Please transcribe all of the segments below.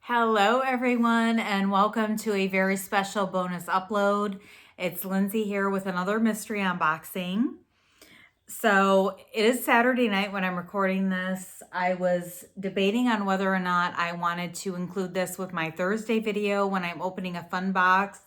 Hello everyone and welcome to a very special bonus upload. It's Lindsay here with another mystery unboxing. So it is Saturday night when I'm recording this. I was debating on whether or not I wanted to include this with my Thursday video when I'm opening a fun box,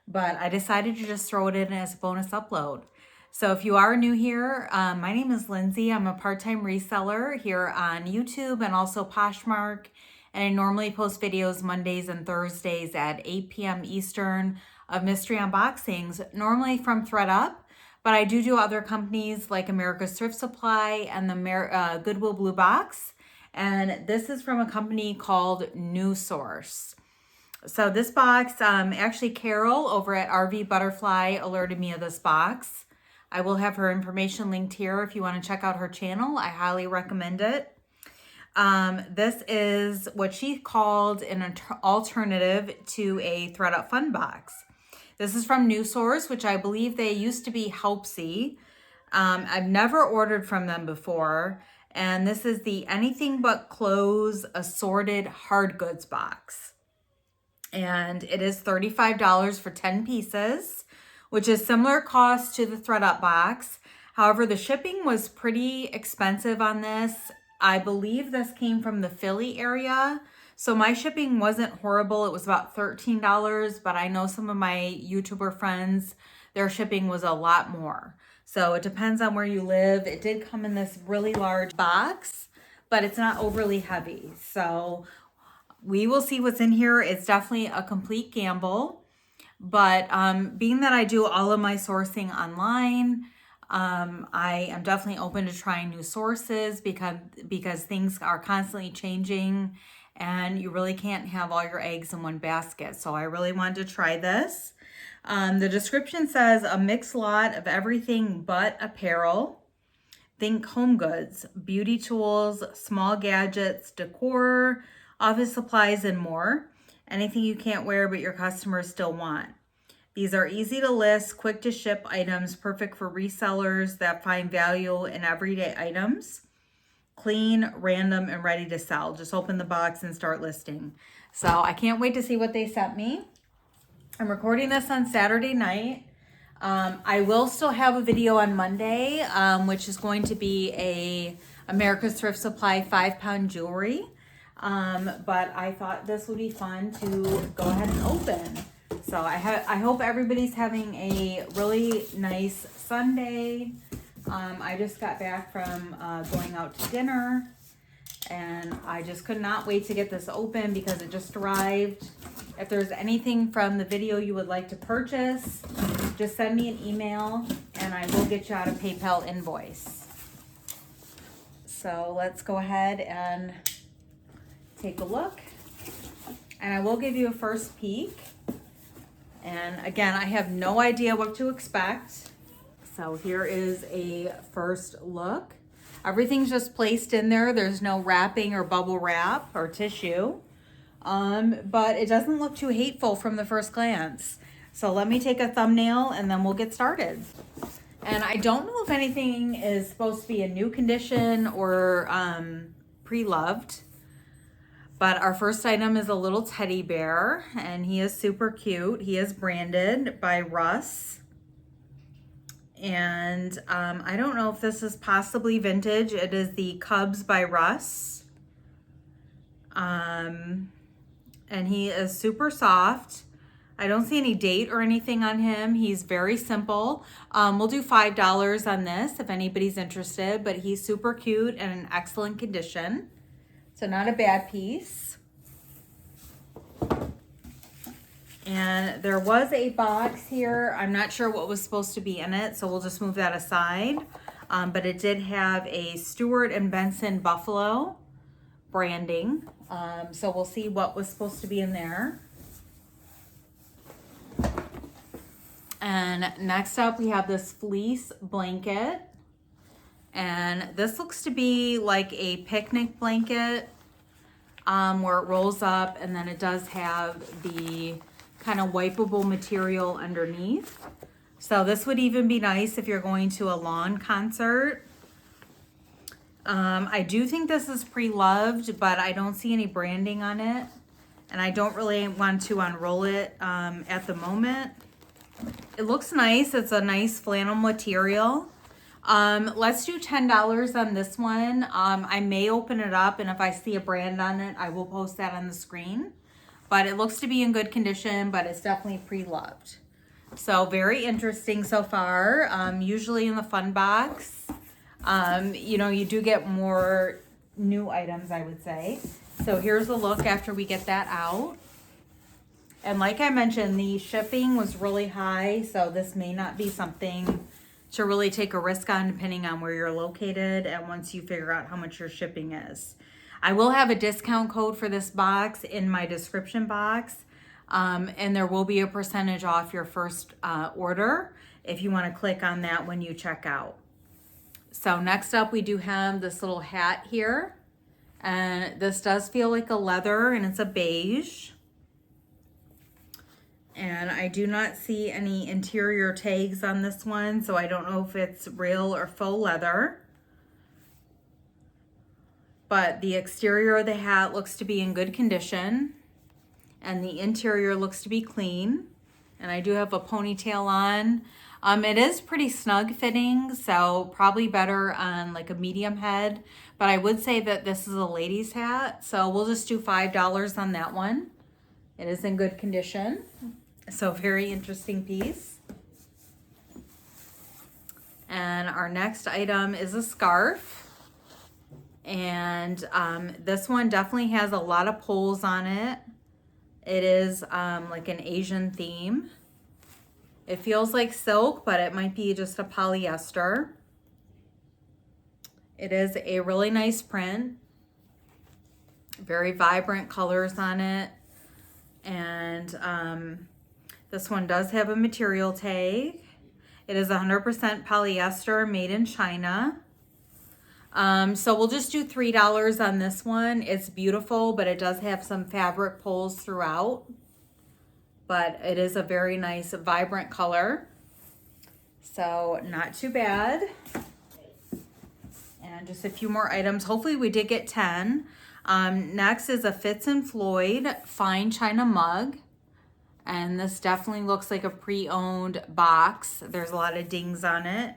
but I decided to just throw it in as a bonus upload. So if you are new here, my name is Lindsay. I'm a part-time reseller here on YouTube and also Poshmark. And I normally post videos Mondays and Thursdays at 8 p.m. Eastern of mystery unboxings, normally from ThredUp. But I do other companies like America's Thrift Supply and the Goodwill Blue Box. And this is from a company called NuSource. So this box, actually Carol over at RV Butterfly alerted me of this box. I will have her information linked here if you want to check out her channel. I highly recommend it. This is what she called an alternative to a ThredUp Fun Box. This is from NuSource, which I believe they used to be Helpsy. I've never ordered from them before. And this is the Anything But Clothes Assorted Hard Goods box. And it is $35 for 10 pieces, which is similar cost to the ThredUp box. However, the shipping was pretty expensive on this. I believe this came from the Philly area. So my shipping wasn't horrible. It was about $13, but I know some of my YouTuber friends, their shipping was a lot more. So it depends on where you live. It did come in this really large box, but it's not overly heavy. So we will see what's in here. It's definitely a complete gamble, but being that I do all of my sourcing online, I am definitely open to trying new sources because things are constantly changing and you really can't have all your eggs in one basket. So I really wanted to try this. The description says a mixed lot of everything but apparel. Think home goods, beauty tools, small gadgets, decor, office supplies, and more. Anything you can't wear but your customers still want. These are easy to list, quick to ship items, perfect for resellers that find value in everyday items. Clean, random, and ready to sell. Just open the box and start listing. So I can't wait to see what they sent me. I'm recording this on Saturday night. I will still have a video on Monday, which is going to be a America's Thrift Supply 5-pound jewelry. But I thought this would be fun to go ahead and open. So I hope everybody's having a really nice Sunday. I just got back from going out to dinner and I just could not wait to get this open because it just arrived. If there's anything from the video you would like to purchase, just send me an email and I will get you out a PayPal invoice. So let's go ahead and take a look. And I will give you a first peek. And again, I have no idea what to expect. So here is a first look. Everything's just placed in there. There's no wrapping or bubble wrap or tissue. But it doesn't look too hateful from the first glance. So let me take a thumbnail and then we'll get started. And I don't know if anything is supposed to be a new condition or pre-loved. But our first item is a little teddy bear, and he is super cute. He is branded by Russ. And I don't know if this is possibly vintage. It is the Cubs by Russ. And he is super soft. I don't see any date or anything on him. He's very simple. We'll do $5 on this if anybody's interested, but he's super cute and in excellent condition. So not a bad piece. And there was a box here. I'm not sure what was supposed to be in it, so we'll just move that aside. But it did have a Stewart and Benson Buffalo branding. So we'll see what was supposed to be in there. And next up, we have this fleece blanket. And this looks to be like a picnic blanket where it rolls up and then it does have the kind of wipeable material underneath. So this would even be nice if you're going to a lawn concert. I do think this is pre-loved, but I don't see any branding on it. and I don't really want to unroll it at the moment. It looks nice. It's a nice flannel material. Let's do $10 on this one. I may open it up, and if I see a brand on it, I will post that on the screen. But it looks to be in good condition, but it's definitely pre-loved. So very interesting so far. Usually in the fun box, you know, you do get more new items, I would say. So here's a look after we get that out. And like I mentioned, the shipping was really high, so this may not be something to really take a risk on depending on where you're located and once you figure out how much your shipping is. I will have a discount code for this box in my description box, and there will be a percentage off your first order if you want to click on that when you check out. So next up, we do have this little hat here, and this does feel like a leather, and it's a beige. And I do not see any interior tags on this one, so I don't know if it's real or faux leather. But the exterior of the hat looks to be in good condition, and the interior looks to be clean. And I do have a ponytail on. It is pretty snug fitting, so probably better on like a medium head. But I would say that this is a lady's hat, so we'll just do $5 on that one. It is in good condition. So very interesting piece. And our next item is a scarf. And this one definitely has a lot of pulls on it. It is like an Asian theme. It feels like silk, but it might be just a polyester. It is a really nice print. Very vibrant colors on it. And this one does have a material tag. It is 100% polyester, made in China. So we'll just do $3 on this one. It's beautiful, but it does have some fabric pulls throughout. But it is a very nice, vibrant color. So not too bad. And just a few more items. Hopefully we did get 10. Next is a Fitz & Floyd fine china mug. And this definitely looks like a pre-owned box. There's a lot of dings on it.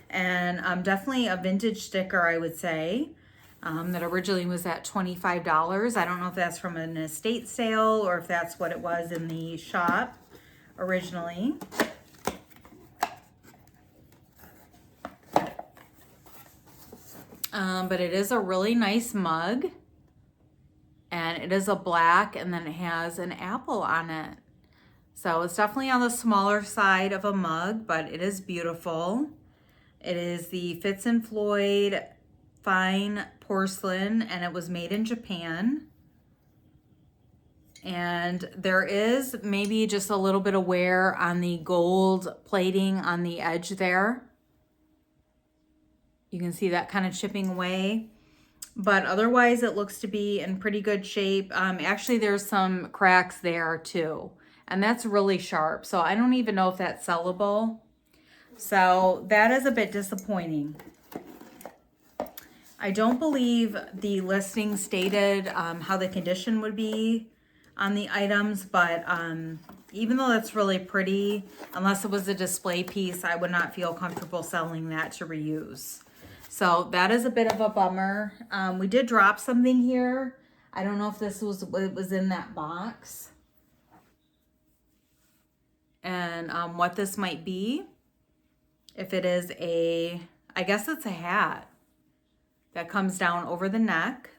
And definitely a vintage sticker, I would say, that originally was at $25. I don't know if that's from an estate sale or if that's what it was in the shop originally. But it is a really nice mug. And it is a black, and then it has an apple on it. So it's definitely on the smaller side of a mug, but it is beautiful. It is the Fitz & Floyd fine porcelain, and it was made in Japan. And there is maybe just a little bit of wear on the gold plating on the edge there. You can see that kind of chipping away. But otherwise, it looks to be in pretty good shape. Actually, there's some cracks there too. And that's really sharp. So I don't even know if that's sellable. So that is a bit disappointing. I don't believe the listing stated how the condition would be on the items, but even though that's really pretty, unless it was a display piece, I would not feel comfortable selling that to reuse. So that is a bit of a bummer. We did drop something here. I don't know if this was what was in that box. And what this might be. If it is I guess it's a hat that comes down over the neck.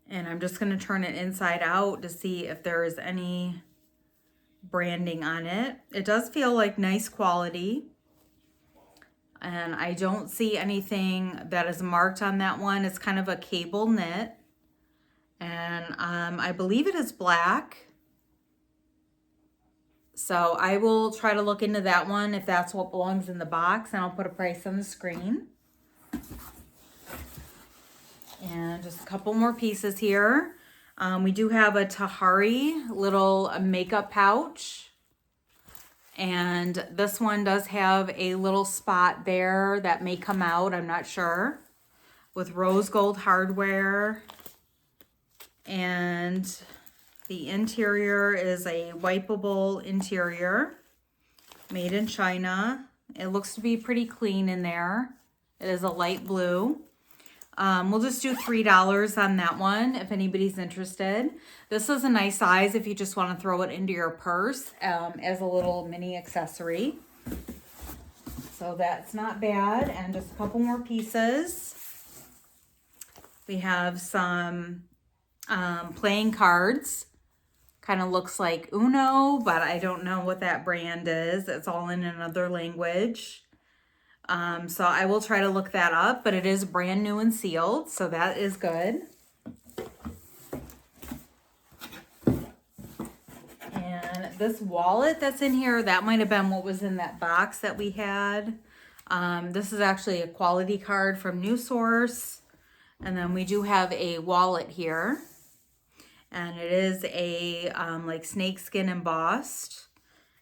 And I'm just going to turn it inside out to see if there is any branding on it. It does feel like nice quality. And I don't see anything that is marked on that one. It's kind of a cable knit. And I believe it is black. So I will try to look into that one if that's what belongs in the box, and I'll put a price on the screen. And just a couple more pieces here. We do have a Tahari little makeup pouch. And this one does have a little spot there that may come out, I'm not sure. With rose gold hardware. And the interior is a wipeable interior made in China. It looks to be pretty clean in there. It is a light blue. We'll just do $3 on that one if anybody's interested. This is a nice size if you just want to throw it into your purse as a little mini accessory. So that's not bad. And just a couple more pieces. We have some playing cards. Kind of looks like Uno, but I don't know what that brand is. It's all in another language. So I will try to look that up, but it is brand new and sealed, so that is good. And this wallet that's in here, that might have been what was in that box that we had. This is actually a quality card from NuSource. And then we do have a wallet here. And it is a like snakeskin embossed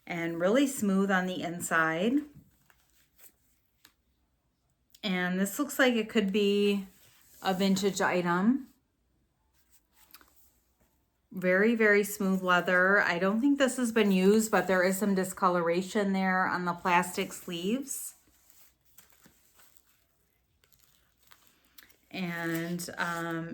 and really smooth on the inside. And this looks like it could be a vintage item. Very, very smooth leather. I don't think this has been used, but there is some discoloration there on the plastic sleeves. And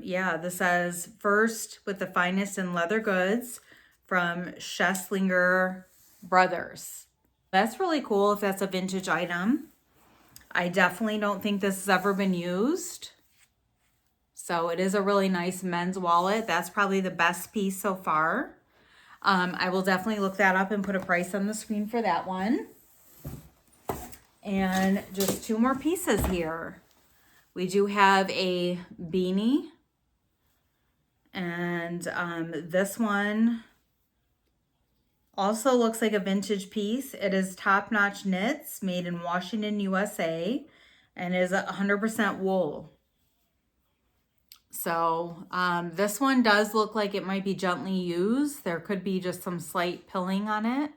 yeah, this says first with the finest in leather goods from Schesslinger Brothers. That's really cool if that's a vintage item. I definitely don't think this has ever been used. So it is a really nice men's wallet. That's probably the best piece so far. I will definitely look that up and put a price on the screen for that one. And just two more pieces here. We do have a beanie. And this one also looks like a vintage piece. It is top-notch knits made in Washington, USA, and is 100% wool. So this one does look like it might be gently used. There could be just some slight pilling on it,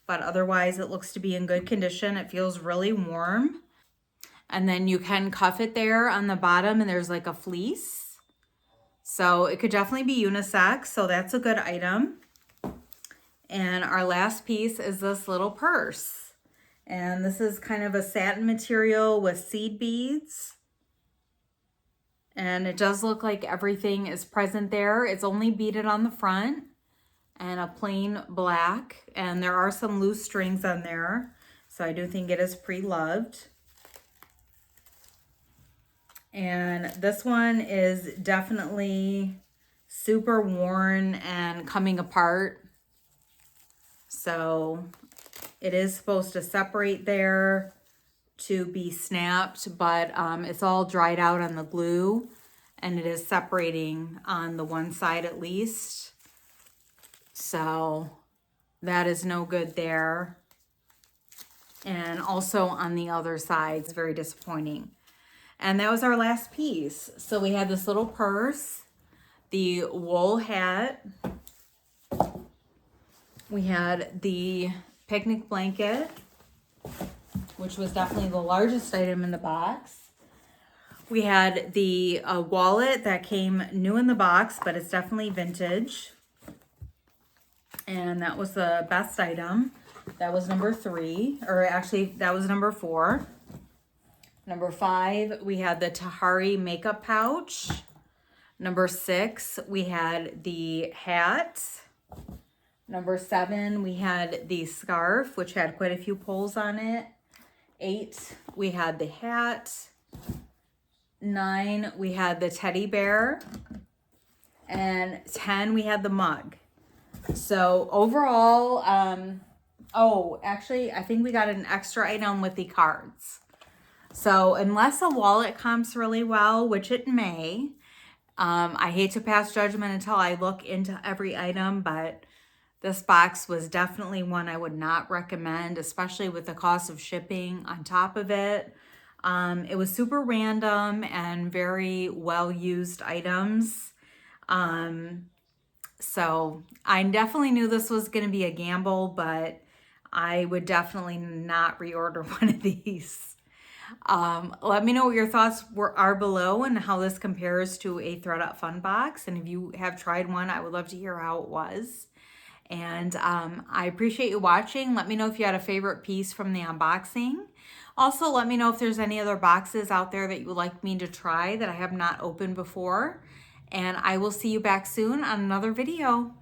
but otherwise it looks to be in good condition. It feels really warm. And then you can cuff it there on the bottom, and there's like a fleece. So it could definitely be unisex, so that's a good item. And our last piece is this little purse. And this is kind of a satin material with seed beads. And it does look like everything is present there. It's only beaded on the front and a plain black. And there are some loose strings on there. So I do think it is pre-loved. And this one is definitely super worn and coming apart. So it is supposed to separate there to be snapped, but it's all dried out on the glue and it is separating on the one side at least. So that is no good there. And also on the other side, it's very disappointing. And that was our last piece. So we had this little purse, the wool hat. We had the picnic blanket, which was definitely the largest item in the box. We had the wallet that came new in the box, but it's definitely vintage. And that was the best item. That was number 3, or actually that was number 4. Number 5, we had the Tahari makeup pouch. Number 6, we had the hat. Number 7, we had the scarf, which had quite a few pulls on it. 8, we had the hat. 9, we had the teddy bear. And 10, we had the mug. So overall, oh, actually, I think we got an extra item with the cards. So unless a wallet comps really well, which it may, I hate to pass judgment until I look into every item, but this box was definitely one I would not recommend, especially with the cost of shipping on top of it. It was super random and very well-used items. So I definitely knew this was going to be a gamble, but I would definitely not reorder one of these. Let me know what your thoughts are below and how this compares to a ThredUp Fun Box. And if you have tried one, I would love to hear how it was. And I appreciate you watching. Let me know if you had a favorite piece from the unboxing. Also, let me know if there's any other boxes out there that you would like me to try that I have not opened before. And I will see you back soon on another video.